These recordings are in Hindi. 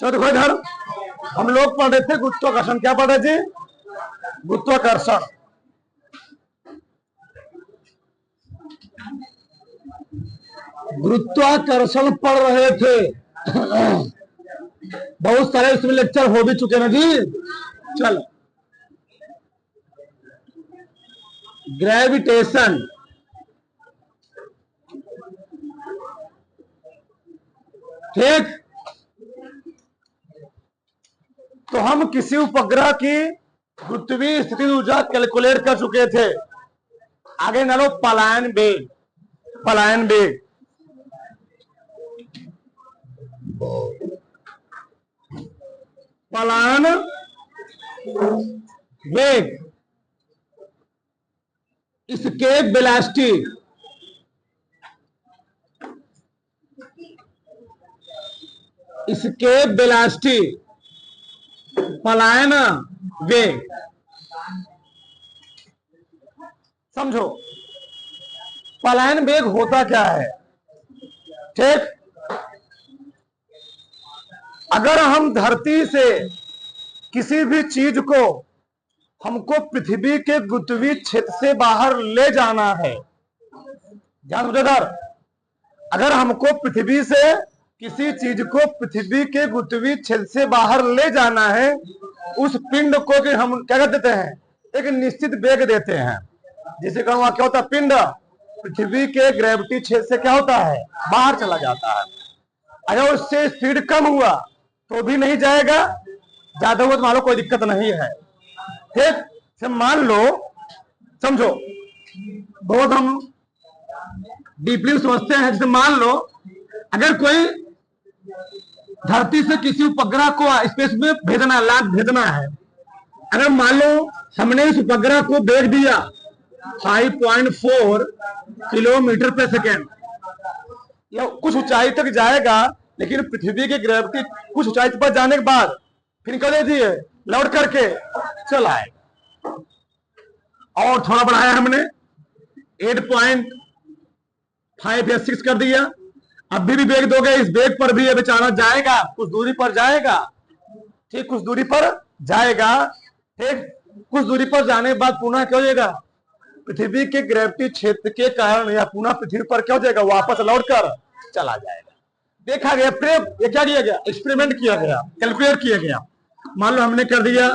चलो देखो इधर हम लोग पढ़ रहे थे गुरुत्वाकर्षण। क्या पढ़ रहे थे? गुरुत्वाकर्षण। गुरुत्वाकर्षण पढ़ रहे थे। बहुत सारे इसमें लेक्चर हो भी चुके ना जी। चलो, ग्रेविटेशन। ठीक, तो हम किसी उपग्रह की गुरुत्वीय स्थिति ऊर्जा कैलकुलेट कर चुके थे। आगे ना लो, पलायन वेग। पलायन वेग, पलायन वेग, एस्केप वेलोसिटी, एस्केप वेलोसिटी, पलायन वेग। समझो पलायन वेग होता क्या है। ठीक, अगर हम धरती से किसी भी चीज को हमको पृथ्वी के गुरुत्वीय क्षेत्र से बाहर ले जाना है, ध्यान समझो इधर, अगर हमको पृथ्वी से किसी चीज को पृथ्वी के गुरुत्वीय क्षेत्र से बाहर ले जाना है, उस पिंड को कि हम क्या कर देते हैं, एक निश्चित वेग देते हैं। जिसे कहूँ क्या होता है, पिंड पृथ्वी के ग्रेविटी क्षेत्र से क्या होता है, बाहर चला जाता है। अगर उससे स्पीड कम हुआ तो भी नहीं जाएगा, ज्यादा हुआ तो मान लो कोई दिक्कत नहीं है। ठीक, से मान लो, समझो बहुत हम डीपली समझते हैं। जैसे मान लो अगर कोई धरती से किसी उपग्रह को स्पेस में भेजना, लॉन्च भेजना है, अगर मान लो हमने इस उपग्रह को भेज दिया 5.4 किलोमीटर पर सेकेंड, या कुछ ऊंचाई तक जाएगा, लेकिन पृथ्वी की ग्रेविटी कुछ ऊंचाई पर जाने के बाद फिर क्या देती है, लौट करके चला आएगा। और थोड़ा बढ़ाया हमने 8.5 या 6 कर दिया, अभी भी वेग दोगे, इस वेग पर भी बेचारा जाएगा, कुछ दूरी पर जाएगा। ठीक, कुछ दूरी पर जाएगा। ठीक, कुछ दूरी पर जाने के बाद पुनः क्या हो जाएगा, पृथ्वी के ग्रेविटी क्षेत्र के कारण या पुनः पृथ्वी पर क्या हो जाएगा, वापस लौटकर चला जाएगा। देखा गया, प्रयोग ये क्या किया गया, एक्सपेरिमेंट किया गया, कैलकुलेट किया गया। मान लो हमने कर दिया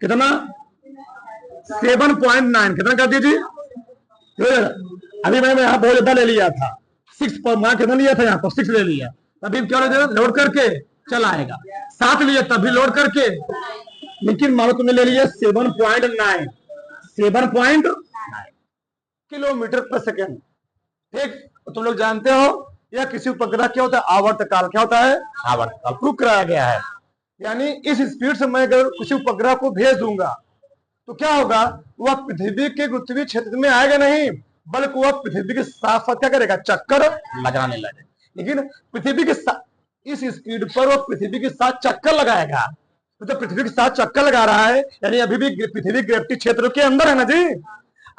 कितना, 7.9, कितना कर दीजिए। अभी मैंने यहाँ बहुत ज्यादा ले लिया था, 6 पर मान कितना लिया था, यहाँ पर 6 ले लिया, तभी क्या लोड करके चला आएगा। 7 लिया तभी लोड करके, लेकिन मान लो तुमने ले लिया 7.9 किलोमीटर पर सेकेंड। ठीक, तो तुम लोग जानते हो या किसी उपग्रह क्या होता है, आवर्तकाल। क्या होता है, आवर्तकाल प्रूव कराया गया है। यानी इस स्पीड से मैं अगर किसी उपग्रह को भेज दूंगा तो क्या होगा, वह पृथ्वी के गुरुत्वीय क्षेत्र में आएगा नहीं, बल्कि वह पृथ्वी के साथ साथ क्या करेगा, चक्कर लगाने लगे। लेकिन पृथ्वी के साथ इस स्पीड पर वह पृथ्वी के साथ चक्कर लगाएगा, तो पृथ्वी के साथ चक्कर लगा रहा है, यानी अभी भी पृथ्वी ग्रेविटी क्षेत्र के अंदर है ना जी।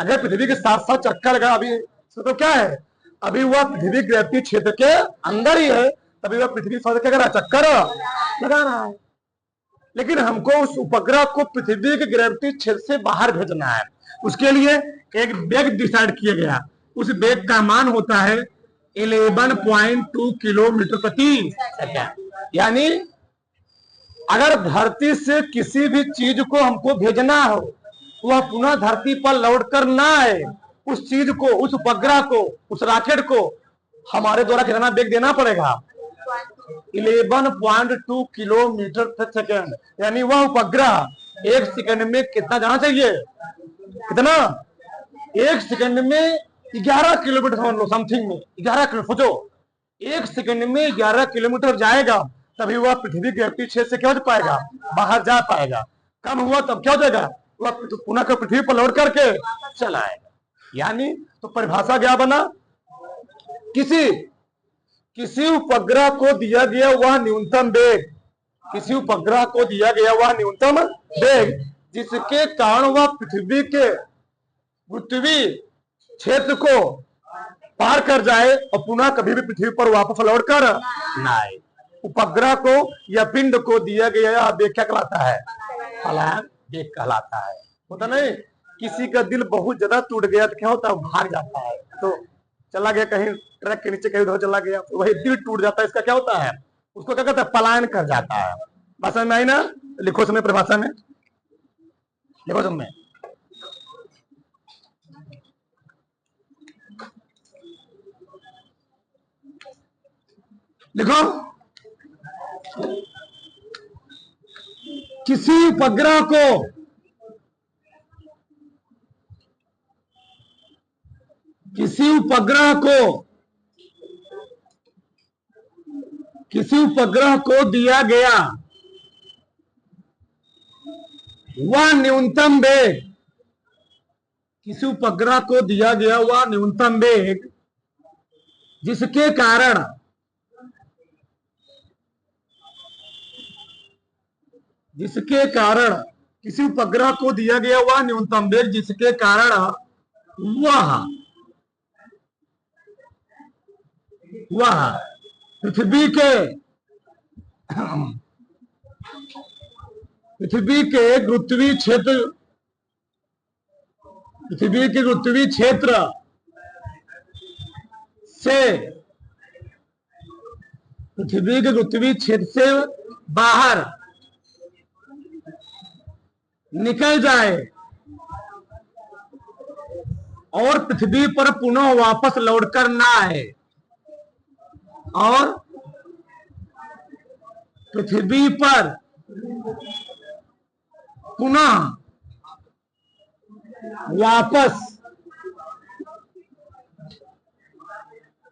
अगर पृथ्वी के साथ साथ चक्कर लगा, अभी तो क्या है, अभी वह पृथ्वी ग्रेविटी क्षेत्र के अंदर ही है, तभी वह पृथ्वी पर क्या कर रहा है, चक्कर लगा रहा है। लेकिन हमको उस उपग्रह को पृथ्वी के ग्रेविटी क्षेत्र से बाहर भेजना है, उसके लिए एक वेग डिसाइड किया गया। उस वेग का मान होता है 11.2 किलोमीटर प्रति सेकेंड। यानी अगर धरती से किसी भी चीज को हमको भेजना हो, वह पुनः धरती पर लौट कर ना आए, उस चीज को, उस उपग्रह को, उस रॉकेट को हमारे द्वारा कितना वेग देना पड़ेगा, 11.2 किलोमीटर प्रति सेकेंड। यानी वह उपग्रह 1 सेकंड में कितना जाना चाहिए, कितना, 1 सेकंड में 11 किलोमीटर, समझ लो, समथिंग में 11 किलोमीटर। सोचो 1 सेकंड में 11 किलोमीटर जाएगा, तभी वह पृथ्वी ग्रेविटी क्षेत्र से क्या हो पाएगा, बाहर जा पाएगा। कम हुआ तब क्या हो जाएगा, वह पुनः पृथ्वी पर लौट करके चला आएगा। यानी तो परिभाषा क्या बना, किसी उपग्रह को दिया गया वह न्यूनतम वेग, किसी उपग्रह को दिया गया वह न्यूनतम वेग जिसके कारण वह पृथ्वी के गुरुत्वीय क्षेत्र को पार कर जाए और पुनः कभी भी पृथ्वी पर वापस लौट कर ना आए। उपग्रह को या पिंड को दिया गया यह वेग क्या कहलाता है? पलायन वेग कहलाता है। होता नहीं, किसी का दिल बहुत ज्यादा टूट गया तो क्या होता है? भाग जाता है, तो चला गया कहीं ट्रक के नीचे, कहीं उधर चला गया, तो वही दिल टूट जाता है, इसका क्या होता है? उसको क्या कहता है? पलायन कर जाता है। भाषा में आई ना? लिखो समय परिभाषा में, लिखो समय लिखो। किसी उपग्रह को किसी उपग्रह को दिया गया वह न्यूनतम वेग, किसी उपग्रह को दिया गया वह न्यूनतम वेग जिसके कारण किसी उपग्रह को दिया गया वह न्यूनतम वेग जिसके कारण वह पृथ्वी के गुरुत्वीय क्षेत्र से बाहर निकल जाए और पृथ्वी पर पुनः वापस लौटकर ना आए, और पृथ्वी पर पुनः वापस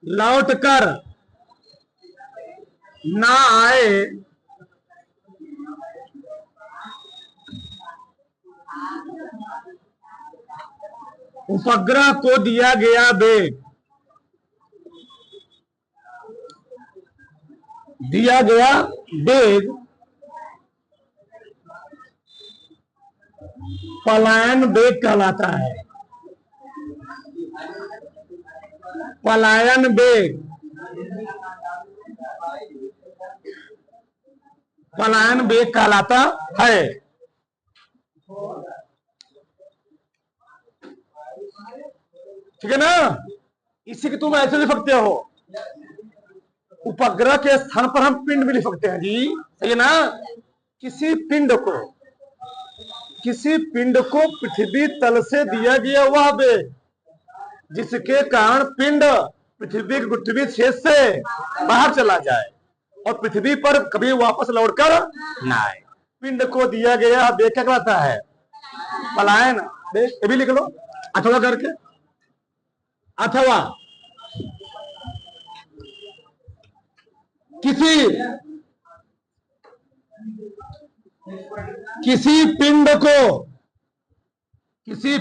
लौटकर ना आए, उपग्रह को दिया गया वेग पलायन वेग कहलाता है। पलायन वेग कहलाता है। ठीक है ना? इसी को तुम ऐसे लिख सकते हो, उपग्रह के स्थान पर हम पिंड भी लिख सकते हैं जी, सही है ना? किसी पिंड को पृथ्वी तल से दिया गया वह वेग जिसके कारण पिंड पृथ्वी के गुरुत्वीय क्षेत्र से बाहर चला जाए और पृथ्वी पर कभी वापस लौटकर ना आए, पिंड को दिया गया वेग क्या कहलाता है? पलायन वेग। ये भी लिख लो अथवा करके, अथवा किसी पिंड को पृथ्वी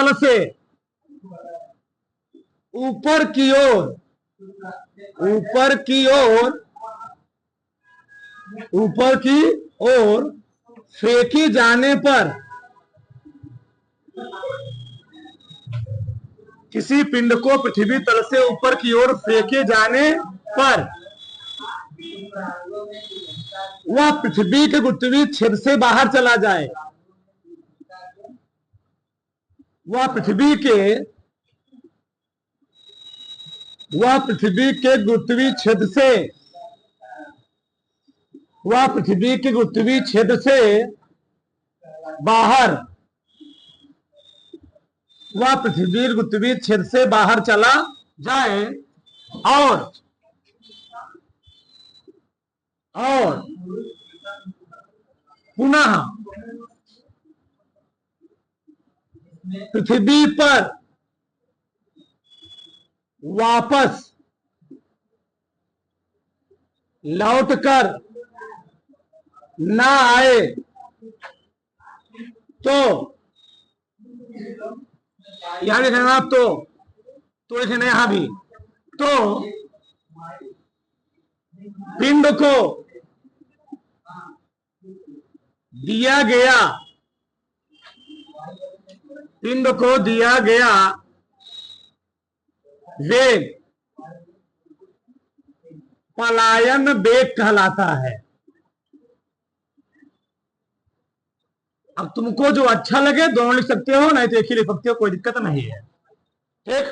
तल से ऊपर की ओर फेंकी जाने पर, किसी पिंड को पृथ्वी तल से ऊपर की ओर फेंके जाने पर वह पृथ्वी के गुरुत्वीय क्षेत्र से बाहर चला जाए, वह पृथ्वी के गुरुत्वीय क्षेत्र से बाहर, वह पृथ्वी गुरुत्वीय क्षेत्र से बाहर चला जाए और पुनः पृथ्वी पर वापस लौटकर ना आए, तो यहां लिखना आप, तो लिखना यहां भी, तो पिंड को दिया गया, पिंड को दिया गया वेग पलायन वेग कहलाता है। अब तुमको जो अच्छा लगे दोनों लिख सकते हो, नहीं तो एक ही लिख सकते हो, कोई दिक्कत नहीं है। ठीक,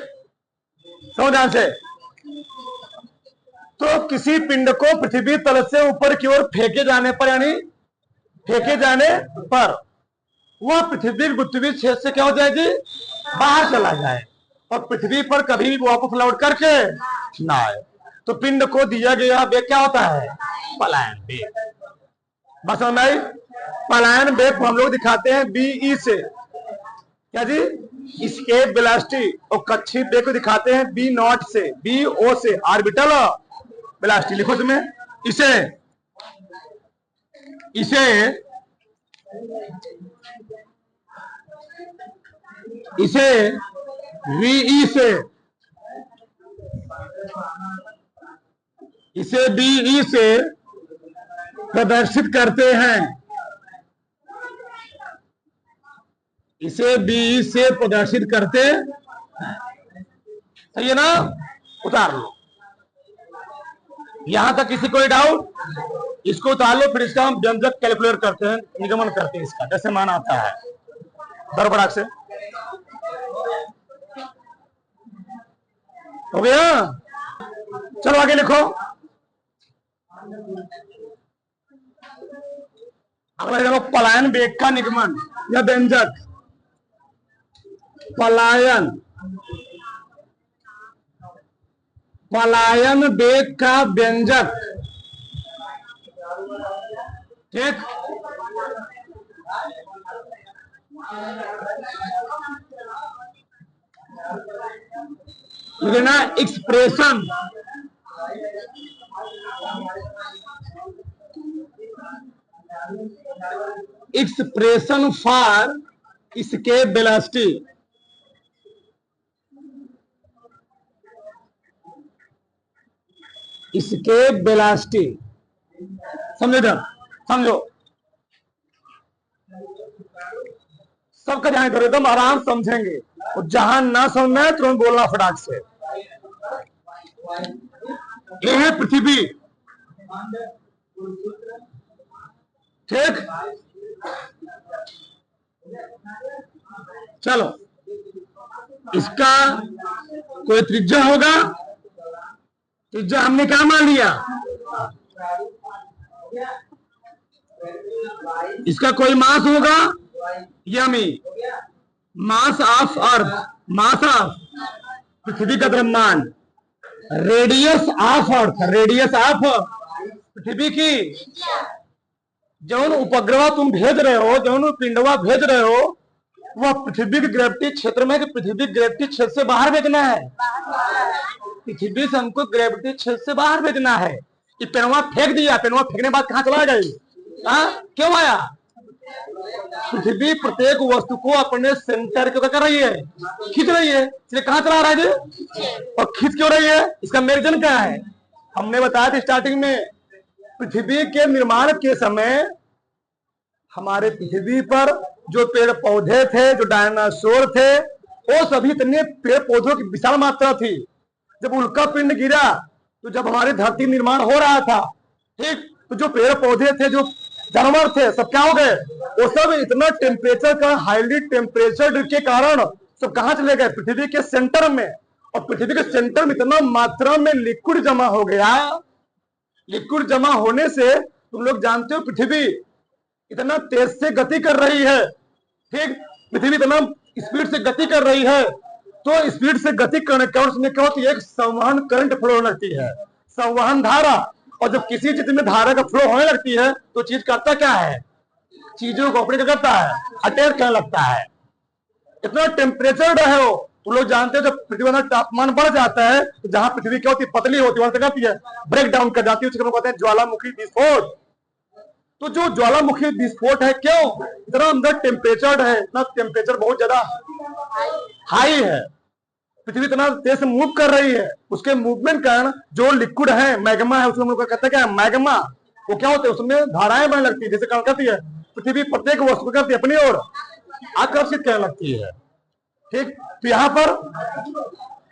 समझ से। तो किसी पिंड को पृथ्वी तल से ऊपर की ओर फेंके जाने पर, यानी फेंके जाने पर वह पृथ्वी गुरुत्वीय क्षेत्र से क्या हो जाएगी, बाहर चला जाए और पृथ्वी पर कभी भी वापस लौट करके ना आए। तो पिंड को दिया गया वेग क्या होता है, पलायन वेग। बस समझ आई। पलायन वेग को हम लोग दिखाते हैं बीई से, क्या जी, इसके वेलोसिटी, और कक्षीय वेग को दिखाते हैं बी नॉट से, बी ओ से, ऑर्बिटल वेलोसिटी लिखो इसमें। इसे वीई से, इसे बीई से प्रदर्शित करते हैं, इसे बीई से प्रदर्शित करते, सही है ना, उतार लो। यहां तक किसी कोई डाउट, इसको उतार लो, फिर इसका हम व्यंजक कैलकुलेट करते हैं, निगमन करते हैं इसका, जैसे मान आता है बराबर से। हो गया, चलो आगे लिखो। अगला देखो, पलायन वेग का निगमन या व्यंजक। पलायन, पलायन वेग का व्यंजक, ठीक। लेना एक्सप्रेशन, एक्सप्रेशन फॉर इसके वेलोसिटी, इसके वेलोसिटी, समझो ना, समझो, सबका ध्यान करो, एकदम आराम समझेंगे, और जहां ना समझना है तुरंत बोलना फटाक से। ये है पृथ्वी, ठीक। चलो, इसका कोई त्रिज्या होगा, त्रिज्या हमने क्या मान लिया, इसका कोई मास होगा, यमी, mass of earth, mass of पृथ्वी का द्रव्यमान, radius of earth, radius of पृथ्वी की, जौन उपग्रह तुम भेज रहे हो, जौन पिंडवा भेज रहे हो, वह पृथ्वी के ग्रेविटी क्षेत्र में, कि पृथ्वी ग्रेविटी क्षेत्र से बाहर भेजना है, पृथ्वी से हमको ग्रेविटी क्षेत्र से बाहर भेजना है। ये पेनवा फेंक दिया, पेनवा फेंकने बाद कहां चला गई, क्यों आया, पृथ्वी प्रत्येक वस्तु को अपने सेंटर क्यों कर रही है, खींच रही है, इसलिए कहां चला रहा है जी, और खींच क्यों रही है, इसका मेरिजन क्या है। हमने बताया था स्टार्टिंग में, पृथ्वी के निर्माण के समय हमारे पृथ्वी पर जो पेड़ पौधे थे, जो डायनासोर थे, वो सभी इतने पेड़ पौधों की विशाल मात्रा थी। जब उल्का पिंड गिरा, तो जब हमारी धरती निर्माण हो रहा था, ठीक, तो जो पेड़ पौधे थे, जो जानवर थे, सब क्या हो गए, वो सब इतना टेम्परेचर का, हाईली टेम्परेचर के कारण सब कहां चले गए, पृथ्वी के सेंटर में। और पृथ्वी के सेंटर में इतना मात्रा में लिक्विड जमा हो गया, लिक्विड जमा होने से तुम लोग जानते हो पृथ्वी इतना तेज से गति कर रही है, ठीक, पृथ्वी इतना स्पीड से गति कर रही है, तो स्पीड से गति करने के उसमें क्या होती है, एक संवहन करंट फ्लो लगती है, संवहन धारा। और जब किसी चीज में धारा का फ्लो होने लगती है, तो चीज करता क्या है, चीजों को अपने क्या करता है, अटैक करने लगता है। इतना टेम्परेचर है वो, तुम लोग जानते हो जब पृथ्वी का तापमान बढ़ जाता है, तो जहां पृथ्वी क्या होती है, पतली होती है, वहां क्या होती है, ब्रेक डाउन कर जाती है, उसको कहते हैं ज्वालामुखी विस्फोट। तो जो ज्वालामुखी विस्फोट है, क्यों, इतना अंदर टेम्परेचर है, इतना टेम्परेचर बहुत ज्यादा हाई है, पृथ्वी इतना तेज से मूव कर रही है, उसके मूवमेंट कारण जो लिक्विड है, मैग्मा है, उसको हम लोग कहते हैं क्या, मैग्मा, वो क्या होता है, उसमें धाराएं बहने लगती है, जैसे कौन कहती है, पृथ्वी प्रत्येक वस्तु करती अपनी ओर आकर्षित करने लगती है। ठीक, तो यहाँ पर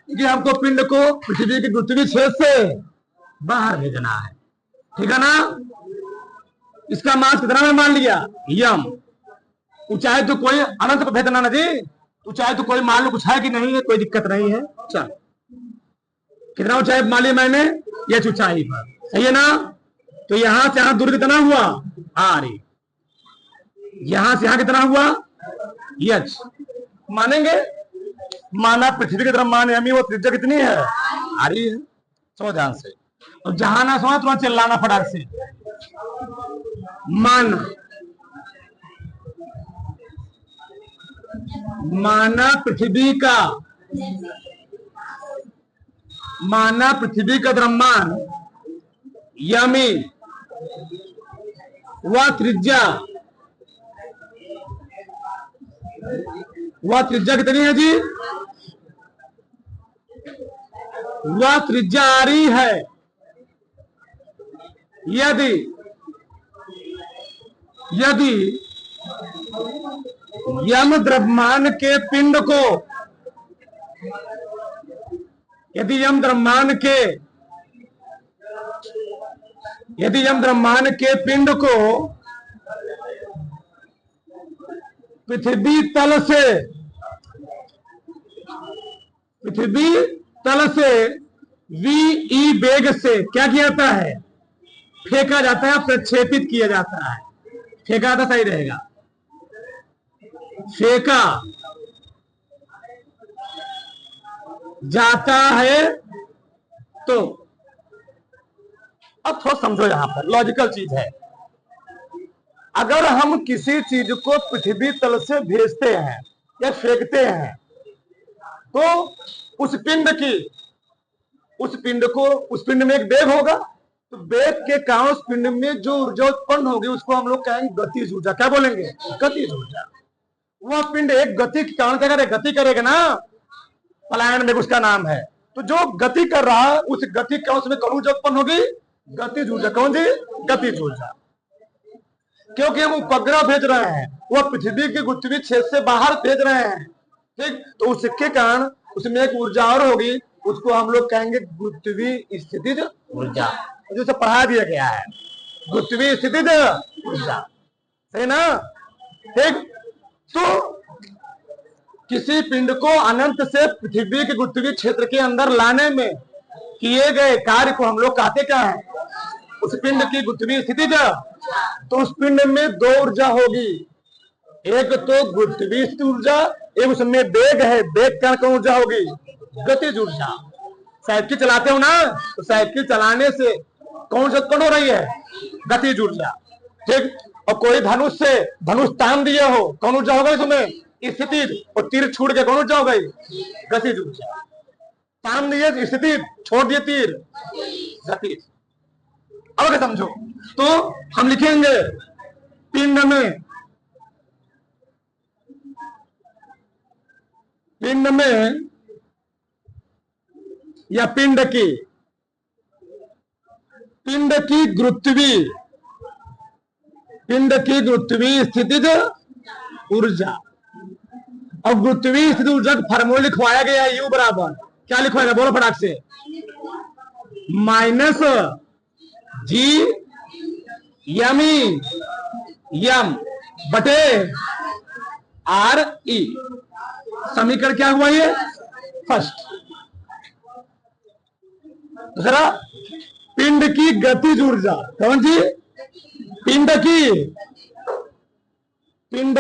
कि हमको पिंड को पृथ्वी के गुरुत्वीय क्षेत्र से बाहर भेजना है, ठीक है ना। इसका मास कितना में मान लिया, यम। ऊंचाई तो कोई अनंत पर भेजना ना जी, ऊंचाई तो कोई मान लो कुछ है कि नहीं है, कोई दिक्कत नहीं है। चल, कितना ऊंचाई मान लिया मैंने, ये ऊंचाई पर, सही है ना। तो यहां से यहां दूर कितना हुआ, आर। यहां से यहां कितना हुआ, यच। मानेंगे, माना पृथ्वी की तरफ मान यामी वो त्रिज्या कितनी है, आरी है। समझ ध्यान से, और जहां ना समझ तुरंत चिल्लाना फटाक से। माना पृथ्वी का द्रव्यमान यामी वह त्रिज्या कितनी है जी, वह त्रिज्या आ रही है। यदि यम द्रव्यमान के पिंड को, यदि यम द्रव्यमान के पिंड को पृथ्वी तल से वी वेग से क्या किया जाता है, फेंका जाता है, प्रक्षेपित किया जाता है। फेंका तो सही रहेगा, फेंका जाता है। तो अब थोड़ा समझो, यहां पर लॉजिकल चीज है। अगर हम किसी चीज को पृथ्वी तल से भेजते हैं या फेंकते हैं, तो उस पिंड में एक वेग होगा। तो वेग के कारण उस पिंड में जो ऊर्जा उत्पन्न होगी उसको हम लोग कहेंगे गतिज ऊर्जा। क्या बोलेंगे, गतिज ऊर्जा। वह पिंड एक गति के कारण क्या करेगा, गति करेगा ना, पलायन वेग उसका नाम है। तो जो गति कर रहा है उस गति के उसमें कौन ऊर्जा उत्पन्न होगी, गतिज ऊर्जा। कौन जी, गतिज ऊर्जा। क्योंकि हम उपग्रह भेज रहे हैं, वह पृथ्वी के गुरुत्वीय क्षेत्र से बाहर भेज रहे हैं, ठीक। तो उसके कारण उसमें एक ऊर्जा और होगी, उसको हम लोग कहेंगे गुरुत्वीय स्थितिज ऊर्जा, जिसे पढ़ा दिया गया है, गुरुत्वीय स्थितिज ऊर्जा, सही ना। ठीक, तो किसी पिंड को अनंत से पृथ्वी के गुरुत्वीय क्षेत्र के अंदर लाने में किए गए कार्य को हम लोग कहते क्या है, उस पिंड की गुरुत्वीय स्थितिज। तो उस पिंड में दो ऊर्जा होगी, एक तो गुरुत्वीय ऊर्जा, एक उसमें वेग है, वेग का कौन ऊर्जा होगी, गतिज ऊर्जा। साइकिल चलाते हो ना, तो साइकिल चलाने से कौन सा उत्पन्न हो रही है, गतिज ऊर्जा, ठीक। और कोई धनुष तान दिया हो, कौन ऊर्जा होगा इसमें, स्थितिज। और तीर छूट के कौन ऊर्जा हो गई, गतिज ऊर्जा। तान दिए स्थितिज, छोड़ दिए तीर, गतिज। अब क्या समझो, तो हम लिखेंगे पिंड में या पिंड की गुरुत्वीय स्थितिज ऊर्जा। और गुरुत्वीय स्थिति ऊर्जा का फार्मूला लिखवाया गया है, यू बराबर क्या लिखवाएगा, बोलो फटाक से, माइनस जी यम बटे आर ई। समीकरण क्या हुआ ये, फर्स्ट। दूसरा, पिंड की गतिज ऊर्जा, कौन जी, पिंड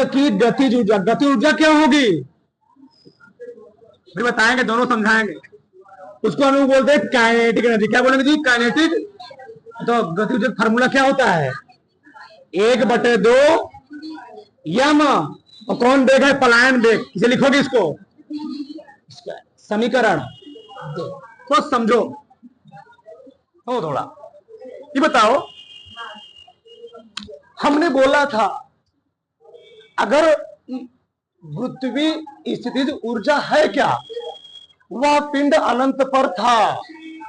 की गतिज ऊर्जा। गति ऊर्जा क्या होगी, फिर बताएंगे, दोनों समझाएंगे। उसको हम लोग बोलते हैं काइनेटिक एनर्जी। क्या बोलेंगे जी, काइनेटिक। तो गति ऊर्जा फार्मूला क्या होता है, 1/2 यम। और कौन वेग है, पलायन वेग। किसे लिखोगे इसको, समीकरण तो समझो हो थोड़ा। ये बताओ, हमने बोला था अगर गुरुत्वीय स्थितिज ऊर्जा है क्या, वह पिंड अनंत पर था,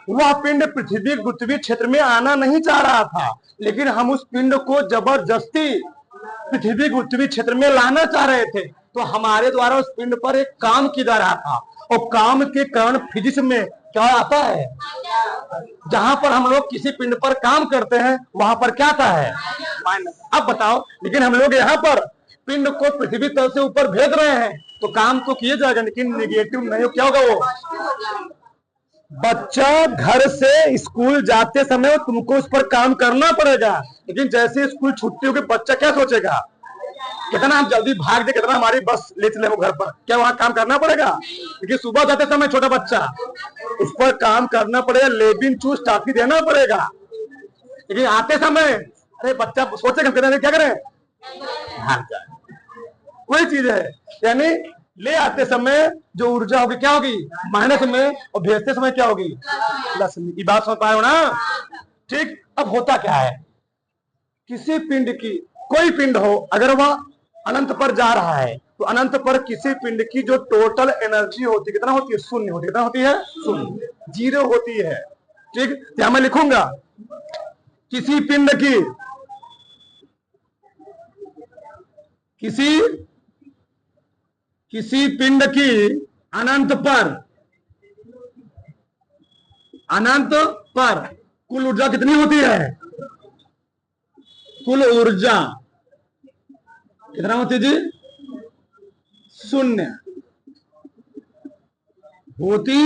वह पिंड पृथ्वी गुरुत्वीय क्षेत्र में आना नहीं चाह रहा था, लेकिन हम उस पिंड को जबरदस्ती पृथ्वी को उत्तरी क्षेत्र में लाना चाह रहे थे, तो हमारे द्वारा उस पिंड पर एक काम किया जा रहा था, और काम के कारण फिजिक्स में क्या आता है, जहां पर हम लोग किसी पिंड पर काम करते हैं वहां पर क्या आता है, माइनस। अब बताओ, लेकिन हम लोग यहाँ पर पिंड को पृथ्वी तल से ऊपर भेज रहे हैं, तो काम तो किया जाएगा, लेकिन नेगेटिव नहीं, क्या होगा वो। बच्चा घर से स्कूल जाते समय तुमको उस पर काम करना पड़ेगा, लेकिन जैसे स्कूल छुट्टी होगी बच्चा क्या सोचेगा, कितना हम जल्दी भाग दे, कितना हमारी बस ले चले वो घर पर, क्या वहां काम करना पड़ेगा। लेकिन सुबह जाते समय छोटा बच्चा, उस पर काम करना पड़ेगा, लेबिन चूस टाफी देना पड़ेगा, लेकिन आते समय अरे बच्चा सोचेगा क्या करें, भाग जाए। वही चीज है, यानी ले आते समय जो ऊर्जा होगी क्या होगी, माइनस में, और भेजते समय क्या होगी, प्लस में। ये बात समझ पाए हो ना। ठीक, अब होता क्या है, किसी पिंड की, कोई पिंड हो, अगर वह अनंत पर जा रहा है, तो अनंत पर किसी पिंड की जो टोटल एनर्जी होती है कितना होती है, शून्य होती है। कितना होती है, शून्य, जीरो होती है। ठीक, यहां मैं लिखूंगा किसी पिंड की, किसी पिंड की अनंत पर कुल ऊर्जा कितनी होती है, कुल ऊर्जा कितना होती है जी, शून्य होती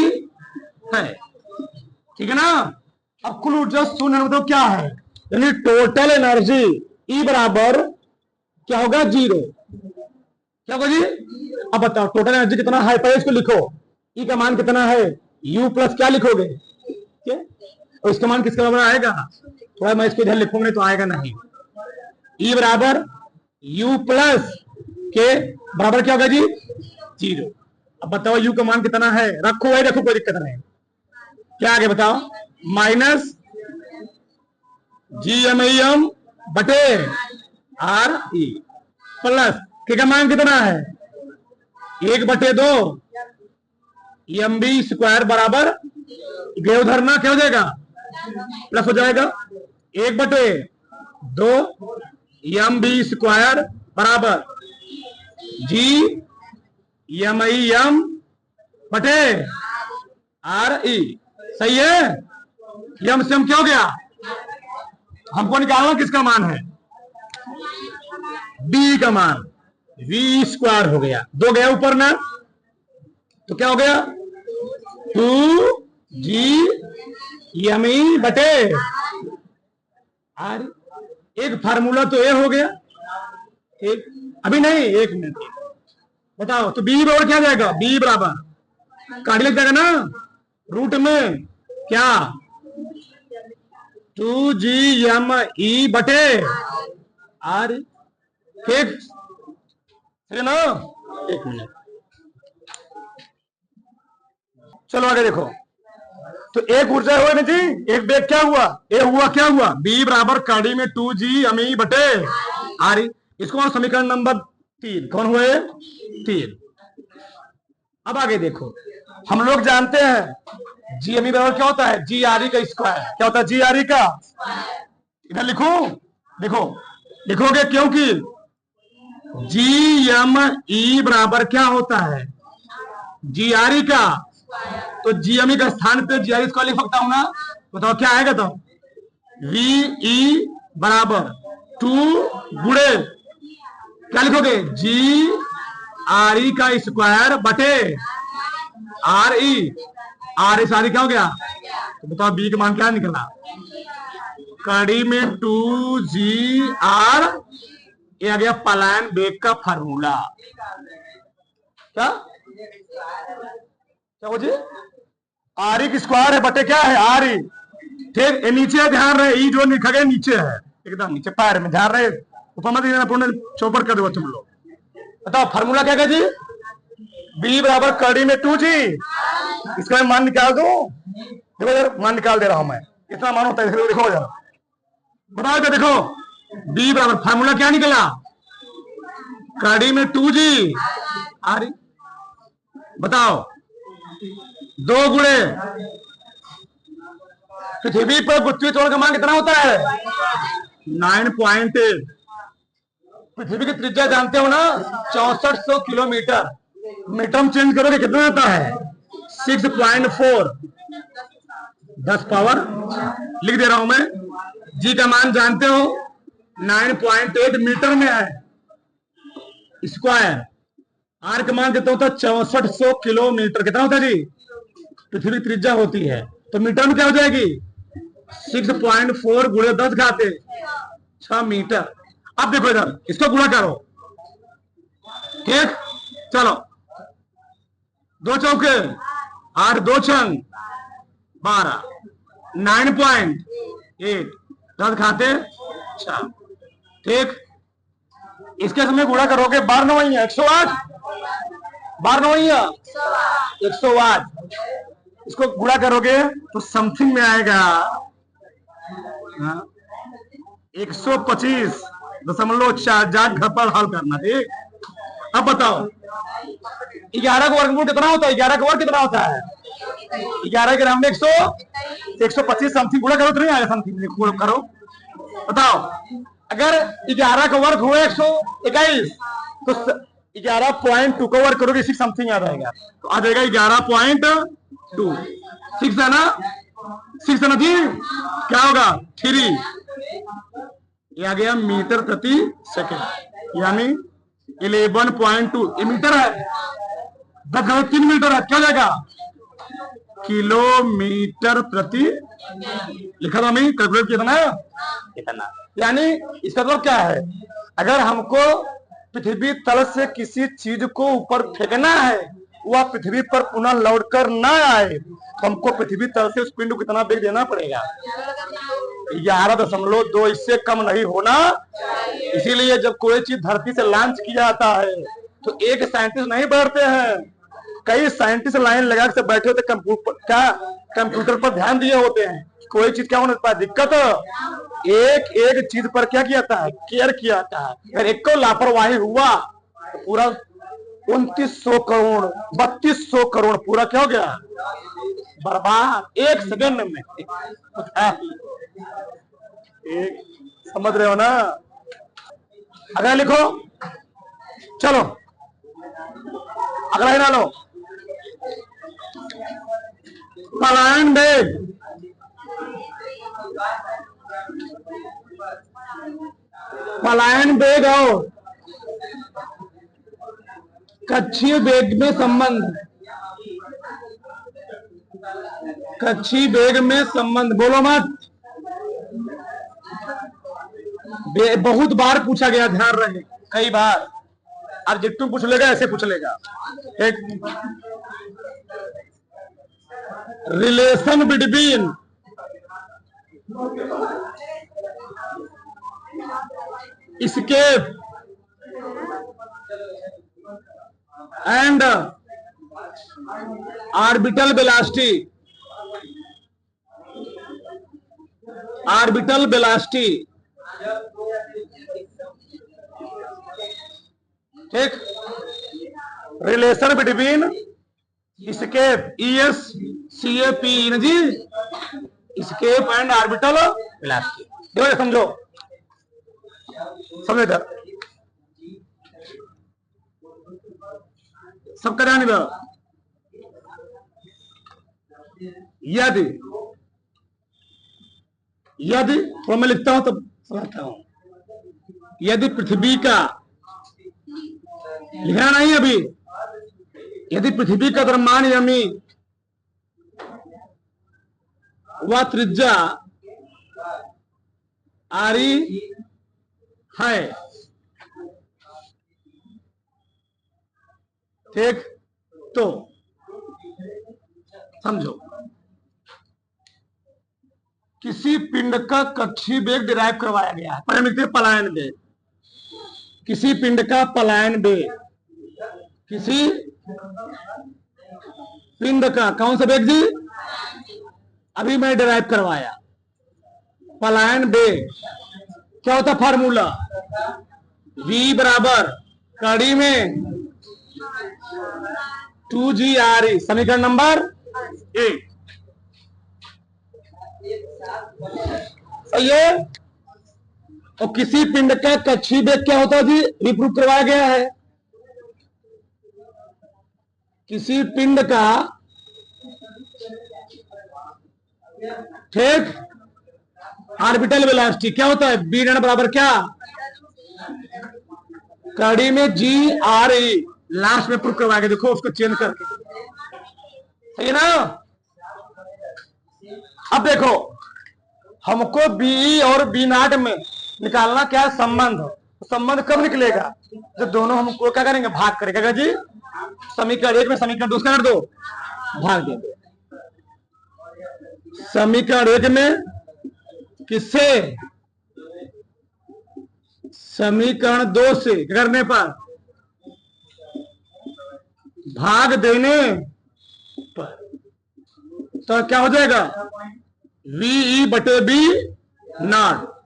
है। ठीक है ना। अब कुल ऊर्जा शून्य मतलब क्या है, यानी टोटल एनर्जी ई बराबर क्या होगा, जीरो। क्या होगा जी, अब बताओ टोटल एनर्जी कितना है, पहले इसको लिखो, ई का मान कितना है, यू प्लस क्या लिखोगे, और इसका मान किसके बराबर आएगा, थोड़ा मैं इसको इधर लिखूंगा तो आएगा नहीं। ई बराबर यू प्लस के बराबर क्या होगा जी, जीरो। अब बताओ यू का मान कितना है, रखो वही रखो, कोई दिक्कत नहीं। क्या आगे बताओ, minus G M E M बटे आर ई प्लस के का मान कितना है, 1/2 एम बी स्क्वायर बराबर, गए उधर ना, क्या हो जाएगा, प्लस हो जाएगा, 1/2 एम बी स्क्वायर बराबर जी एम ई एम बटे आर ई। सही है, एम से एम क्या हो गया, हमको निकालना किसका मान है, बी का मान, वी स्क्वायर हो गया, 2 गया ऊपर ना, तो क्या हो गया, 2g एम ई बटे आर। एक फार्मूला तो ये हो गया, एक अभी नहीं, 1 मिनट बताओ, तो बी बराबर क्या जाएगा, बी बराबर काट लग जाएगा ना, रूट में क्या, 2g एम ई बटे आर। ठीक है ना, 1 मिनट, चलो आगे देखो। तो एक ऊर्जा हुआ ना जी, एक वेग क्या हुआ, ए हुआ, क्या हुआ, बी बराबर काड़ी में 2g एम ई बटे आर। इसको हम समीकरण नंबर 3, कौन हुए, 3। अब आगे देखो, हम लोग जानते हैं जी एम ई बराबर क्या होता है, जी आर ई का स्क्वायर। क्या होता है, जी आर ई का, इधर लिखो, देखो लिखोगे, क्योंकि जी एम ई बराबर क्या होता है, जी आर ई का, तो जी एम ई का स्थान पे जी आर ई इसको लिख सकता हूं ना, बताओ क्या आएगा, तो वी ई बराबर 2 गुणे क्या लिखोगे, जी आर ई का स्क्वायर बटे आर ई, आर ई सारी क्या हो गया, तो बताओ बी का मान क्या निकला, कड़ी में 2g r, ये आ गया पलायन वेग का फार्मूला। क्या क्या हो जी, आर ई की स्क्वायर है बटे क्या है, आर ई। ठीक, ये नीचे ध्यान रहे, ई जो लिखा गया नीचे है, एकदम नीचे पैर में ध्यान रहे, ऊपर मत देना, पूर्ण चौपट कर दो तुम लोग। बताओ फार्मूला क्या है जी, बी बराबर कड़ी में 2g, इसका मैं मान निकाल दो, देखो यार मान निकाल दे रहा हूं मैं, कितना मान होता है देखो जरा, बताओ तो देखो, बी बराबर फार्मूला क्या निकला, कड़ी में 2g आर। बताओ 2 गुणे पृथ्वी पर गुरुत्वीय त्वरण का मान कितना होता है, 9.8, पृथ्वी की त्रिज्या जानते हो ना, 6400 किलोमीटर। मीटर में चेंज करोगे कितना आता है? 6.4, 10 पावर लिख दे रहा हूं मैं। जी का मान जानते हो 9.8 मीटर में है स्क्वायर। आर का मान देता हूं तो 6400 किलोमीटर। कितना होता है जी? पृथ्वी त्रिज्या होती है, तो मीटर में क्या हो जाएगी? 6.4 गुणे 10 घाते 6 मीटर। अब देखो इधर, इसको गुणा करो, ठीक? चलो, 2 चौके 8, 2 छंग 12, 9.8 10 खाते 6, ठीक? इसके समय गुणा करोगे 12 नवैया 108, 12 नवैया 108। इसको गुणा करोगे तो समथिंग में आएगा 125.4। जाग घर पर हल करना, ठीक? अब बताओ 11 का वर्गमूल कितना होता है? 11 का वर्ग कितना होता है? 11 के नाम में 125 समथिंग गुणा करो तो नहीं आएगा समथिंग करो। बताओ, अगर 11 का वर्ग हुआ 121 तो 11.2 का वर्ग करोगे 6 समथिंग आ जाएगा, तो आ जाएगा 11.2। 6 है ना? 6 है ना जी? क्या होगा? 3। ये आ गया मीटर प्रति सेकेंड, यानी 11.2। ये मीटर है, 10 मीटर है, क्या जाएगा? किलोमीटर प्रति। लिखा था मैं, कैलकुलेट किया था ना कितना। यानी इसका मतलब क्या है? अगर हमको पृथ्वी तल से किसी चीज को ऊपर फेंकना है, वह पृथ्वी पर पुनः लौटकर ना आए, तो हमको पृथ्वी तल से उस पिंड को कितना वेग देना पड़ेगा? 11.2। इससे कम नहीं होना। इसीलिए जब कोई चीज धरती से लॉन्च किया जाता है तो एक साइंटिस्ट नहीं बैठते हैं, कई साइंटिस्ट लाइन लगा के बैठे होते, कंप्यूटर पर ध्यान दिए होते हैं। कोई चीज क्या होने पाए दिक्कत, एक एक चीज पर क्या किया जाता है? केयर किया जाता है। अगर एक को लापरवाही हुआ तो पूरा 2900 करोड़ 3200 करोड़ पूरा क्या हो गया? बर्बाद, एक सेकंड में। एक समझ रहे हो ना? अगला लिखो, चलो अगला ही ना लो। पलायन वेग, पलायन वेग और कक्षीय वेग में संबंध। कक्षीय वेग में संबंध, बोलो मत। बहुत बार पूछा गया, ध्यान रहे, कई बार। ऑब्जेक्टिव पूछ लेगा, ऐसे पूछ लेगा। एक relation between escape and orbital velocity, orbital velocity, ठीक? रिलेशन बिटवीन escape, ESCAP ना जी, escape and orbital velocity। देखो समझो, समझो इधर, सबका ध्यान इधर। यदि यदि तो मैं लिखता हूं तो समझता हूं, यदि पृथ्वी का, लिखना नहीं अभी, यदि पृथ्वी का द्रव्यमान यानी वह त्रिज्या आरी है, ठीक? तो समझो, किसी पिंड का कक्षीय वेग डिराइव करवाया गया है। पहले लिखते हैं पलायन वेग। किसी पिंड का पलायन वेग, किसी पिंड का कौन सा वेग जी? अभी मैं डिराइव करवाया। पलायन वेग क्या होता? फार्मूला v बराबर कड़ी में 2GRE, समीकरण नंबर 1। सही है? और किसी पिंड का कक्षीय वेग क्या होता है जी, रिप्रूव करवाया गया है। किसी पिंड का ठीक ऑर्बिटल वेलोसिटी क्या होता है, बी नॉट बराबर क्या, कड़ी में जी आर ई, लास्ट में प्रूव करवा के देखो उसको चेंज करके, सही है ना। अब देखो हमको बी और बी नॉट में निकालना क्या है संबंध, संबंध कब निकलेगा, जब दोनों हमको क्या करेंगे, भाग करेगा जी। समीकरण 1 में समीकरण 2 कर दो, भाग दे दो। समीकरण 1 में किससे, समीकरण 2 से करने पर, भाग देने पर, तो क्या हो जाएगा, वी बटे बी नॉट।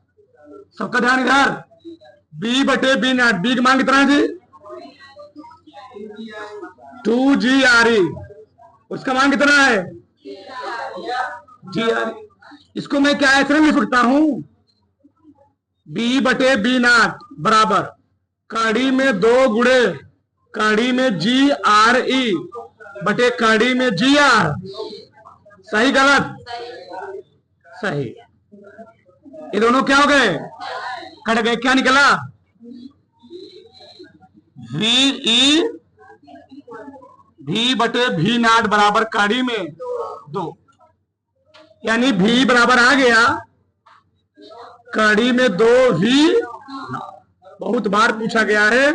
सबका ध्यान इधर, बी बटे बी नॉट, बी की मान कितना है जी, 2GRE, उसका मान कितना है, GRE। इसको मैं क्या ऐसे लिख सकता हूं, बी बटे बी नॉट बराबर कड़ी में 2 गुणे कड़ी में GRE बटे कड़ी में GR। सही गलत, सही। ये दोनों क्या हो गए, कट गए, क्या निकला, भी बटे भी नॉट बराबर कड़ी में 2, यानी भी बराबर आ गया कड़ी में 2 भी। बहुत बार पूछा गया है,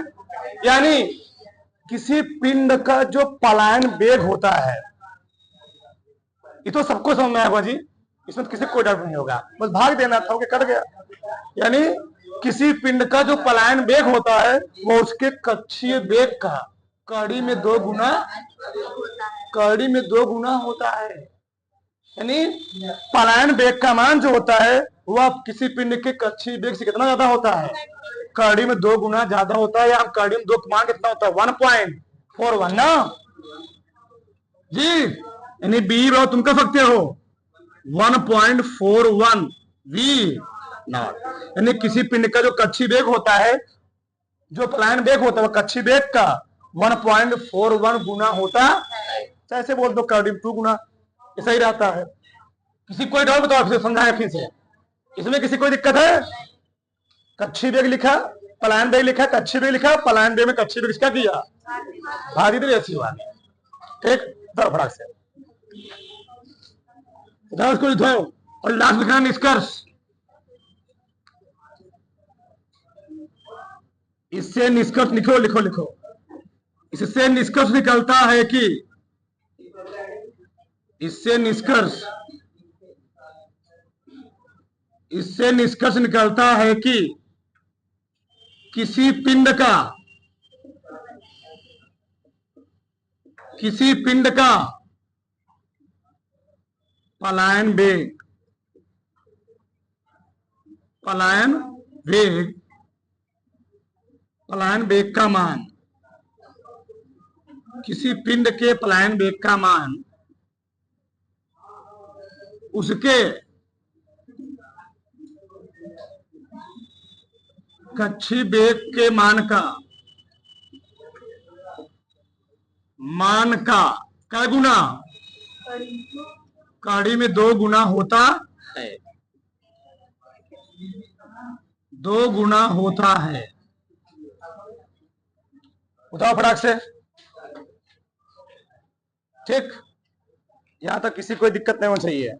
यानी किसी पिंड का जो पलायन वेग होता है, ये तो सबको समझ में आएगा जी, इसमें तो किसी को कोई डर नहीं होगा, बस भाग देना था, कट गया। यानी किसी पिंड का जो पलायन वेग होता है वो उसके कक्षीय वेग का कड़ी में 2 गुना, कड़ी में 2 गुना होता है। यानी पलायन वेग का मान जो होता है वह किसी पिंड के कक्षीय वेग से कितना ज्यादा होता है, कड़ी में 2 गुना ज्यादा होता है। या कड़ी में 2 मान कितना होता है, 1.41 ना जी। यानी बी रो तुम कर सकते हो 1.41 वी नॉट। यानी किसी पिंड का जो कक्षीय वेग होता है, जो पलायन वेग होता है, कक्षीय वेग का 1.41 गुना होता है। ऐसे बोल दो कड़ी में 2 गुना, ऐसा ही रहता है। किसी कोई डाउट बताओ, फिर समझाए फिर से, इसमें किसी कोई दिक्कत है। कक्षीय वेग लिखा, पलायन वेग लिखा, कक्षीय वेग लिखा, पलायन वेग में कक्षीय वेग क्या किया, भागी दे, ऐसी बात ठीक फटाक से उसको लिखो। और लास्ट लिखना निष्कर्ष, इससे निष्कर्ष लिखो लिखो लिखो, इससे निष्कर्ष निकलता है कि, इससे निष्कर्ष निकलता है कि किसी पिंड का पलायन वेग का मान, किसी पिंड के पलायन वेग का मान उसके कक्षीय वेग के मान का क्या गुना, कड़ी में 2 गुना होता है, 2 गुना होता है। बताओ फटाक से, ठीक। यहां तक किसी कोई दिक्कत नहीं होनी चाहिए।